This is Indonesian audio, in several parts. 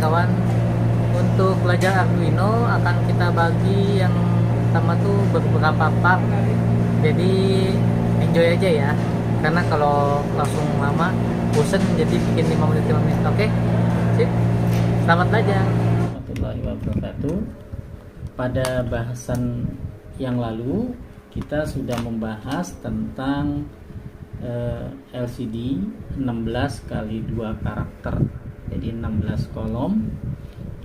kawan-kawan, untuk belajar Arduino akan kita bagi yang pertama tuh beberapa part. Jadi enjoy aja ya, karena kalau langsung lama bosen, jadi bikin 5 menit 5 menit. Oke, sip, selamat belajar. Warahmatullahi wabarakatuh. Pada bahasan yang lalu kita sudah membahas tentang LCD 16 kali 2 karakter, jadi 16 kolom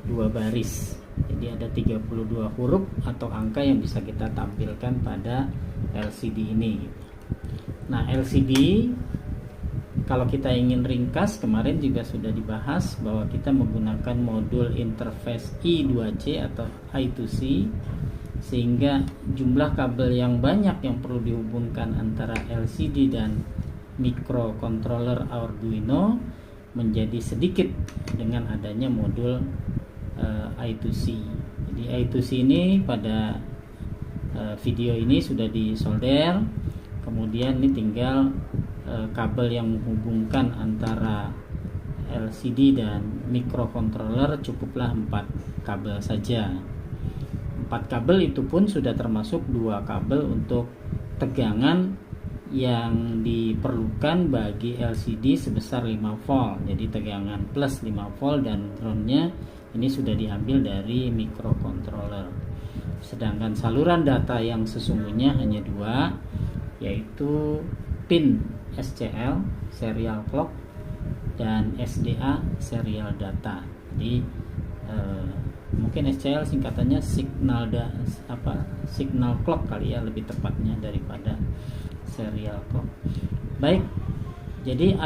2 baris, jadi ada 32 huruf atau angka yang bisa kita tampilkan pada LCD ini. Nah, LCD kalau kita ingin ringkas, kemarin juga sudah dibahas bahwa kita menggunakan modul interface I2C atau I2C, sehingga jumlah kabel yang banyak yang perlu dihubungkan antara LCD dan microcontroller Arduino menjadi sedikit dengan adanya modul I2C. Jadi I2C ini pada video ini sudah disolder, kemudian ini tinggal kabel yang menghubungkan antara LCD dan microcontroller, cukuplah 4 kabel saja. 4 kabel itu pun sudah termasuk 2 kabel untuk tegangan yang diperlukan bagi LCD sebesar 5 volt. Jadi tegangan plus 5 volt dan groundnya ini sudah diambil dari microcontroller. Sedangkan saluran data yang sesungguhnya hanya 2, yaitu pin SCL serial clock dan SDA serial data. Jadi mungkin SCL singkatannya signal clock kali ya, lebih tepatnya daripada serial clock. Baik, jadi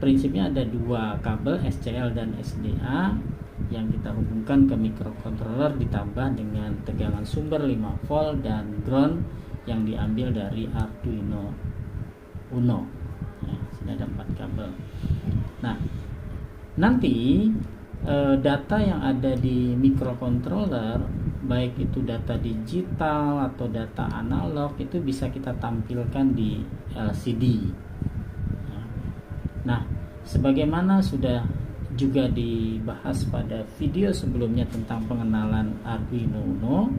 prinsipnya ada 2 kabel SCL dan SDA yang kita hubungkan ke microcontroller, ditambah dengan tegangan sumber 5 volt dan ground yang diambil dari Arduino Uno. Ya, sudah ada 4 kabel. Nah, nanti data yang ada di microcontroller, baik itu data digital atau data analog, itu bisa kita tampilkan di LCD. Nah, sebagaimana sudah juga dibahas pada video sebelumnya tentang pengenalan Arduino Uno,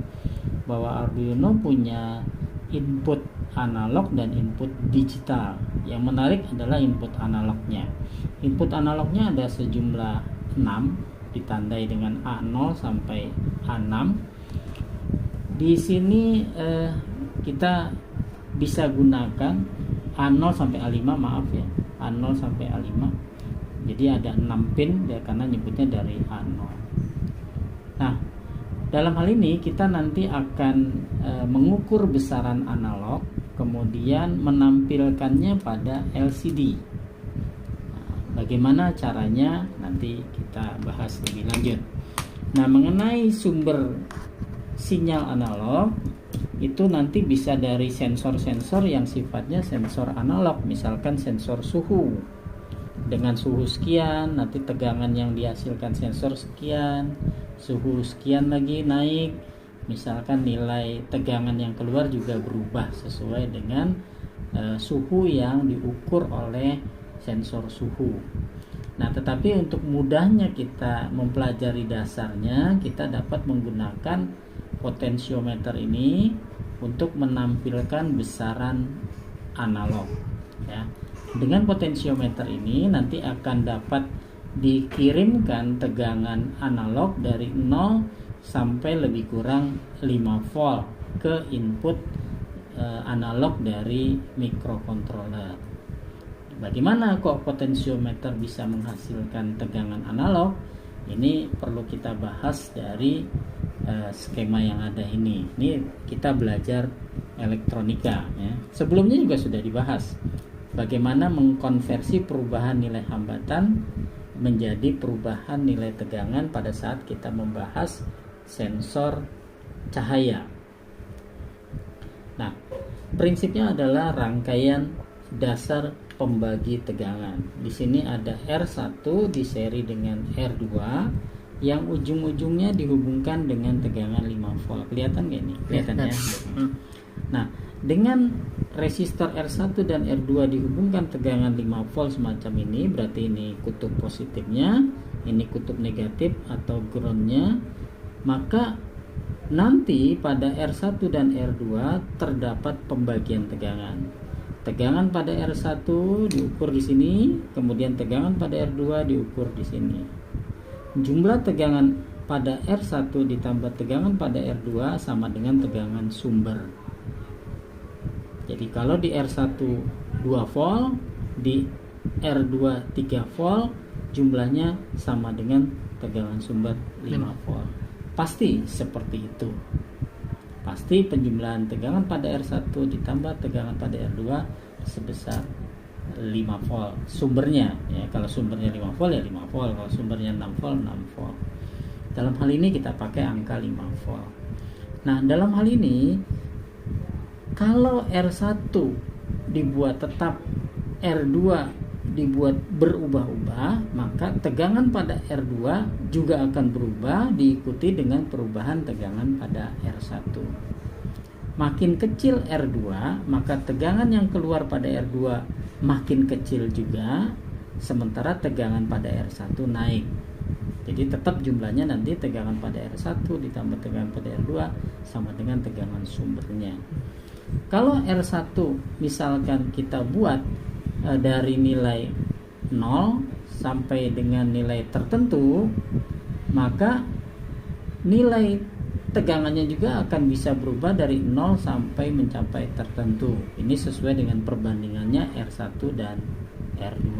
bahwa Arduino punya input analog dan input digital. Yang menarik adalah input analognya. Input analognya ada sejumlah 6, ditandai dengan A0 sampai A6. Di sini kita bisa gunakan A0 sampai A5, maaf ya, A0 sampai A5. Jadi ada 6 pin ya, karena nyebutnya dari A0. Nah, dalam hal ini kita nanti akan mengukur besaran analog, kemudian menampilkannya pada LCD. Bagaimana caranya nanti kita bahas lebih lanjut. Nah, mengenai sumber sinyal analog itu nanti bisa dari sensor-sensor yang sifatnya sensor analog, misalkan sensor suhu. Dengan suhu sekian, nanti tegangan yang dihasilkan sensor sekian, suhu sekian lagi naik, misalkan nilai tegangan yang keluar juga berubah sesuai dengan suhu yang diukur oleh sensor suhu. Nah, tetapi untuk mudahnya kita mempelajari dasarnya, kita dapat menggunakan potensiometer ini untuk menampilkan besaran analog ya. Dengan potensiometer ini nanti akan dapat dikirimkan tegangan analog dari 0 sampai lebih kurang 5 volt ke input analog dari microcontroller. Bagaimana kok potensiometer bisa menghasilkan tegangan analog? Ini perlu kita bahas dari skema yang ada ini. Ini kita belajar elektronika ya. Sebelumnya juga sudah dibahas bagaimana mengkonversi perubahan nilai hambatan menjadi perubahan nilai tegangan pada saat kita membahas sensor cahaya. Nah, prinsipnya adalah rangkaian dasar pembagi tegangan. Di sini ada R1 di seri dengan R2 yang ujung-ujungnya dihubungkan dengan tegangan 5 volt. Kelihatan nggak ini? Kelihatan ya. Nah, dengan resistor R1 dan R2 dihubungkan tegangan 5 volt semacam ini, berarti ini kutub positifnya. ini kutub negatif atau groundnya, maka nanti pada R1 dan R2 terdapat pembagian tegangan. Tegangan pada R1 diukur di sini, kemudian tegangan pada R2 diukur di sini. Jumlah tegangan pada R1 ditambah tegangan pada R2 sama dengan tegangan sumber. Jadi kalau di R1 2 volt, di R2 3 volt, jumlahnya sama dengan tegangan sumber 5 volt. Pasti seperti itu. Pasti penjumlahan tegangan pada R1 ditambah tegangan pada R2 sebesar 5 volt. Sumbernya ya, kalau sumbernya 5 volt ya 5 volt, kalau sumbernya 6 volt 6 volt. Dalam hal ini kita pakai angka 5 volt. Nah, dalam hal ini kalau R1 dibuat tetap, R2 dibuat berubah-ubah, maka tegangan pada R2 juga akan berubah diikuti dengan perubahan tegangan pada R1. Makin kecil R2, maka tegangan yang keluar pada R2 makin kecil juga, sementara tegangan pada R1 naik. Jadi tetap jumlahnya nanti tegangan pada R1 ditambah tegangan pada R2 sama dengan tegangan sumbernya. Kalau R1 misalkan kita buat dari nilai 0 sampai dengan nilai tertentu, maka nilai tegangannya juga akan bisa berubah dari 0 sampai mencapai tertentu. Ini sesuai dengan perbandingannya R1 dan R2.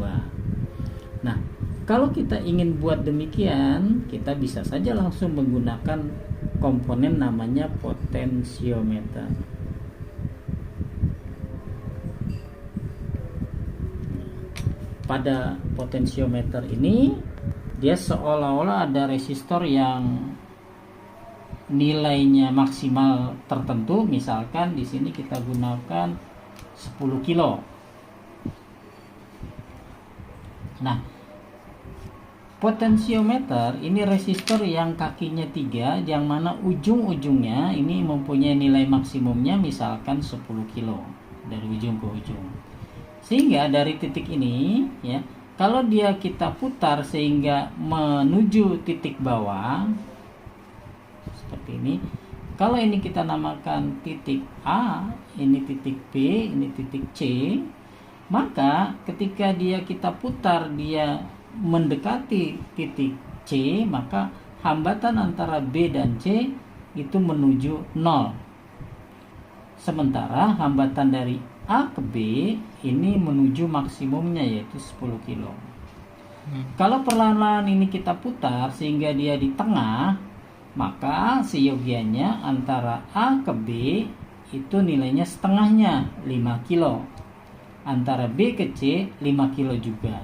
Nah, kalau kita ingin buat demikian, kita bisa saja langsung menggunakan komponen namanya potensiometer. Pada potensiometer ini, dia seolah-olah ada resistor yang nilainya maksimal tertentu. Misalkan di sini kita gunakan 10 kilo. Nah, potensiometer ini resistor yang kakinya 3, yang mana ujung-ujungnya ini mempunyai nilai maksimumnya misalkan 10 kilo dari ujung ke ujung. Sehingga dari titik ini ya, kalau dia kita putar sehingga menuju titik bawah seperti ini. Kalau ini kita namakan titik A, ini titik B, ini titik C, maka ketika dia kita putar dia mendekati titik C, maka hambatan antara B dan C itu menuju 0. Sementara hambatan dari A ke B ini menuju maksimumnya yaitu 10 kilo. Kalau perlahan-lahan ini kita putar sehingga dia di tengah, maka seyogianya antara A ke B itu nilainya setengahnya 5 kilo. Antara B ke C 5 kilo juga.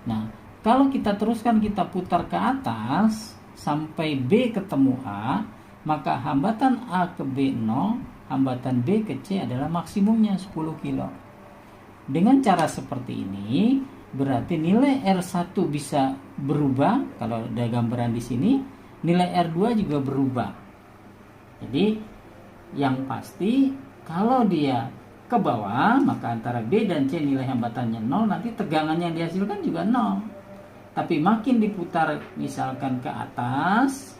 Nah, kalau kita teruskan kita putar ke atas sampai B ketemu A, maka hambatan A ke B 0, hambatan B ke C adalah maksimumnya 10 kilo. Dengan cara seperti ini, berarti nilai R1 bisa berubah. Kalau ada gambaran di sini, nilai R2 juga berubah. Jadi, yang pasti kalau dia ke bawah, maka antara B dan C nilai hambatannya 0, nanti tegangannya yang dihasilkan juga 0. Tapi makin diputar misalkan ke atas,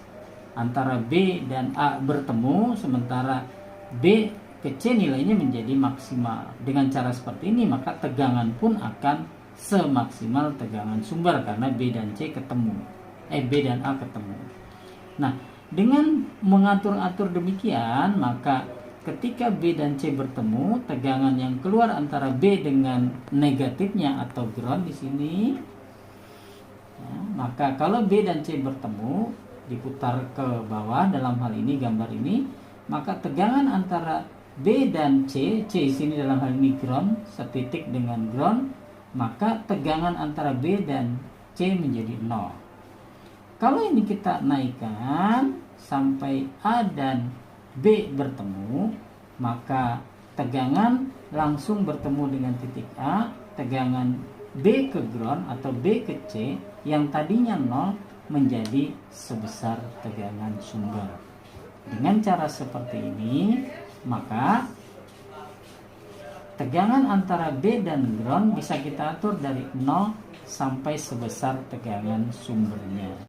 antara B dan A bertemu, sementara B ke C nilainya menjadi maksimal. Dengan cara seperti ini, maka tegangan pun akan semaksimal tegangan sumber karena B dan C ketemu. B dan A ketemu. Nah, dengan mengatur-atur demikian, maka ketika B dan C bertemu, tegangan yang keluar antara B dengan negatifnya atau ground di sini, ya, maka kalau B dan C bertemu, diputar ke bawah dalam hal ini gambar ini, maka tegangan antara B dan C di sini dalam hal ini ground, setitik dengan ground, maka tegangan antara B dan C menjadi 0. Kalau ini kita naikkan sampai A dan B bertemu, maka tegangan langsung bertemu dengan titik A, tegangan B ke ground atau B ke C yang tadinya 0 menjadi sebesar tegangan sumber. Dengan cara seperti ini, maka tegangan antara B dan ground bisa kita atur dari 0 sampai sebesar tegangan sumbernya.